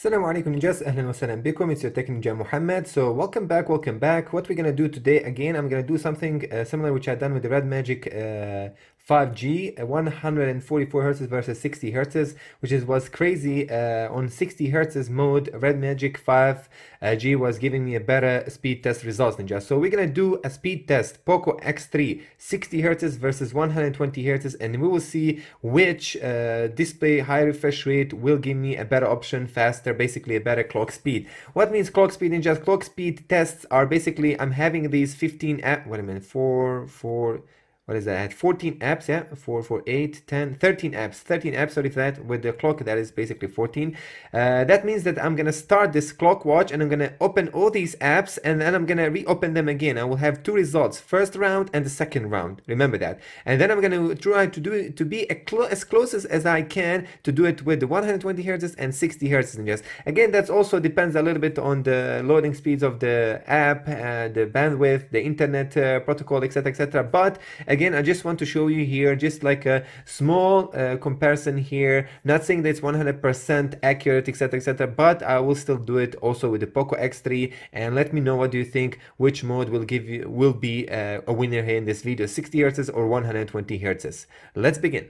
Assalamu alaikum ninjas, ahlan wa salam bikum. It's your tech ninja Muhammad. So welcome back. What we're gonna do today, again, I'm gonna do something similar which I've done with the Red Magic 5G, 144 hertz versus 60 hertz, which was crazy. On 60 hertz mode, Red Magic 5G was giving me a better speed test results, ninja. So we're gonna do a speed test, Poco X3, 60 hertz versus 120 hertz, and we will see which display high refresh rate will give me a better option, faster, basically a better clock speed. What means clock speed, ninjas? Clock speed tests are basically, I'm having these 15 app, wait a minute, what is that? I had 14 apps, yeah, 8, 10, 13 apps, 13 apps, sorry for that, with the clock, that is basically 14. That means that I'm gonna start this clock watch and I'm gonna open all these apps and then I'm gonna reopen them again. I will have two results, first round and the second round, remember that. And then I'm gonna try to do it to be as close as I can to do it with the 120 hertz and 60 hertz. Just again, that also depends a little bit on the loading speeds of the app, the bandwidth, the internet protocol, etc, etc. But again, I just want to show you here just like a small comparison here, not saying that it's 100% accurate, etc, etc, but I will still do it also with the Poco X3. And let me know what do you think, which mode will be a winner here in this video, 60 hertz or 120 hertz. Let's begin.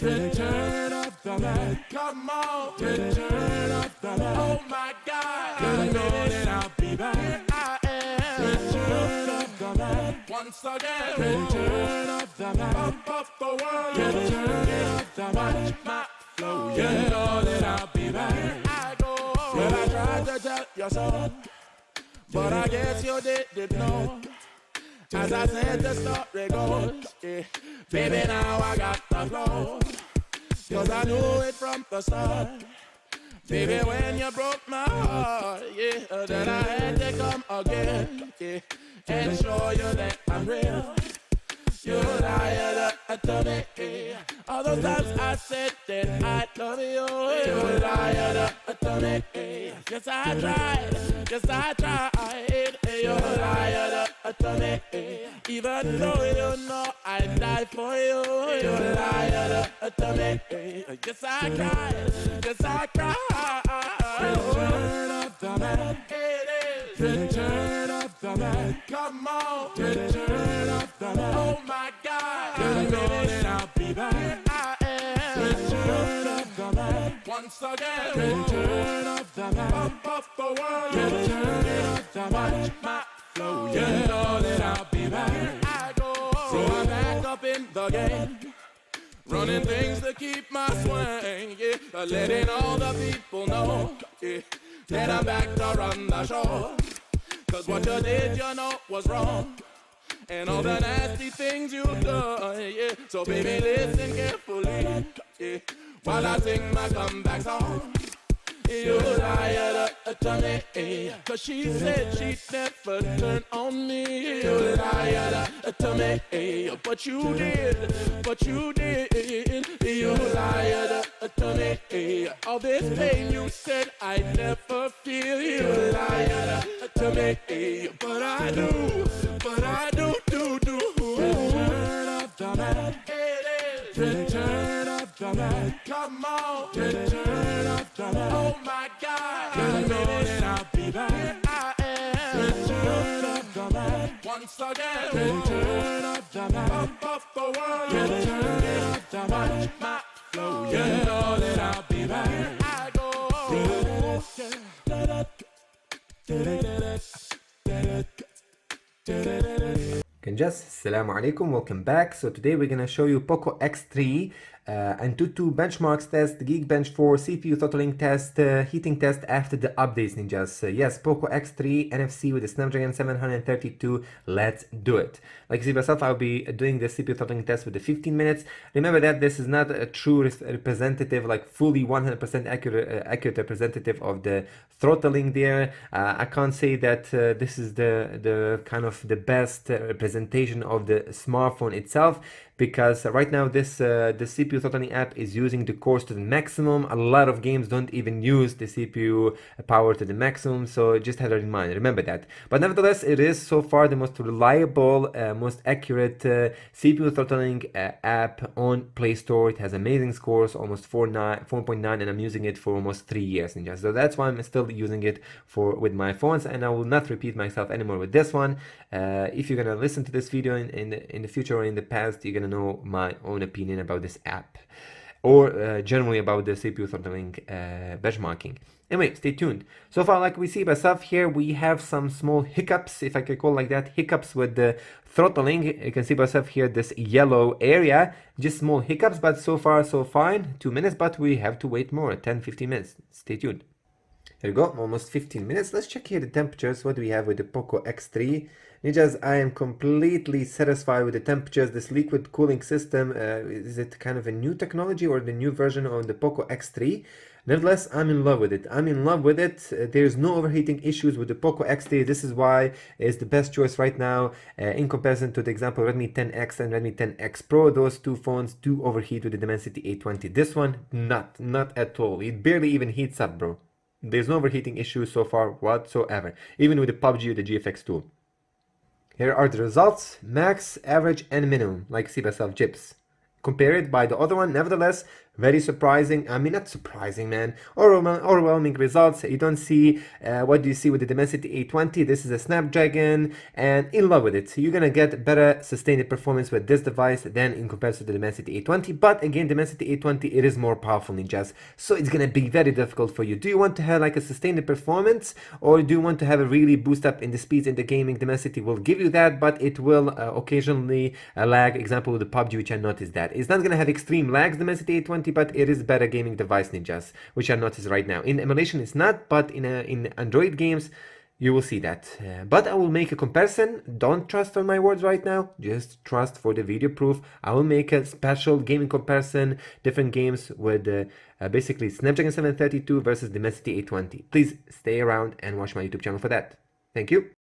Return of the man, come on, return of the man, oh my God, I know that I'll be back, I am, return of the man, once again, return of the man, up of the world, return of the man, watch my flow, you know that I'll be back, I go, well I tried to tell you so, but I guess you didn't know. As I said, the story goes, yeah. Baby, now I got the flow, 'cause I knew it from the start. Baby, when you broke my heart, yeah, then I had to come again, yeah, and show you that I'm real. You lied to me. All those times I said that I love you. You lied to me. Yes, I tried. Yes, I tried. You lied to me. Even though you know I died for you. You lied to me. Yes, I cried. Yes, I cried. Return of the man. Return of the man. Come on. Return of the man. Oh my God. I know that I'll be back. I am. Return of the man. Once again. Return of the man. Up of the world. Return of the man. Watch my flow. You know that I'll be back. I go. So I'm back up in the game. Running things to keep my swing, yeah. Letting all the people know, yeah, that I'm back to run the show. 'Cause what you did, you know, was wrong. And all the nasty things you done, yeah. So baby, listen carefully, yeah, while I sing my comeback song. You lied to me, 'cause she said she'd never turn on me. You lied to me, but you did. You lied to me. All this pain you said I'd never feel. You lied to me, but I do. Return of the man. Return of the man. Come on. Return of the man. Oh my God. I know that I'll be back. I am. Return of the man. Once again. Return of the man. Up of the world. Return of the man. Watch my flow. You know that I'll be back. I go. Assalamu alaikum, welcome back. So today we're gonna show you Poco X3 Antutu benchmarks test, Geekbench 4 CPU throttling test, heating test after the updates, ninjas. Yes, Poco X3 NFC with the Snapdragon 732. Let's do it. Like you see myself, I'll be doing the CPU throttling test with the 15 minutes. Remember that this is not a true representative, like fully 100% accurate representative of the throttling there. I can't say that this is the kind of the best representation of the smartphone itself, because right now this the CPU throttling app is using the cores to the maximum. A lot of games don't even use the CPU power to the maximum, so just have that in mind. Remember that. But nevertheless, it is so far the most reliable, most accurate CPU throttling app on Play Store. It has amazing scores, almost 4.9, and I'm using it for almost 3 years, ninja. So that's why I'm still using it with my phones, and I will not repeat myself anymore with this one. If you're gonna listen to this video in the future or in the past, you're gonna know my own opinion about this app, or generally about the CPU throttling benchmarking. Anyway, stay tuned. So far, like we see by stuff here, we have some small hiccups, if I can call like that, hiccups with the throttling. You can see by stuff here, this yellow area, just small hiccups, but so far so fine. 2 minutes, but we have to wait more, 10-15 minutes. Stay tuned. There we go, almost 15 minutes. Let's check here the temperatures. What do we have with the Poco X3? Ninjas, I am completely satisfied with the temperatures. This liquid cooling system, is it kind of a new technology or the new version of the Poco X3? Nevertheless, I'm in love with it. I'm in love with it. There's no overheating issues with the Poco X3. This is why it's the best choice right now in comparison to the example Redmi 10X and Redmi 10X Pro. Those two phones do overheat with the Dimensity 820. This one, not at all. It barely even heats up, bro. There's no overheating issues so far whatsoever, even with the PUBG or the GFX tool. Here are the results: max, average, and minimum, like see by self chips. Compare it by the other one. Nevertheless, very surprising. I mean, not surprising, man. Overwhelming results. You don't see what do you see with the Dimensity 820. This is a Snapdragon, and in love with it. You're gonna get better sustained performance with this device than in comparison to the Dimensity 820. But again, Dimensity 820, it is more powerful, ninjas. So it's gonna be very difficult for you. Do you want to have like a sustained performance, or do you want to have a really boost up in the speeds in the gaming? Dimensity will give you that, but it will occasionally lag. Example with the PUBG, which I noticed that it's not gonna have extreme lags, Dimensity 820. But it is better gaming device, ninjas, which I notice right now. In emulation it's not, but in Android games you will see that. But I will make a comparison. Don't trust on my words right now, just trust for the video proof. I will make a special gaming comparison, different games with basically Snapdragon 732 versus Dimensity 820. Please stay around and watch my YouTube channel for that. Thank you.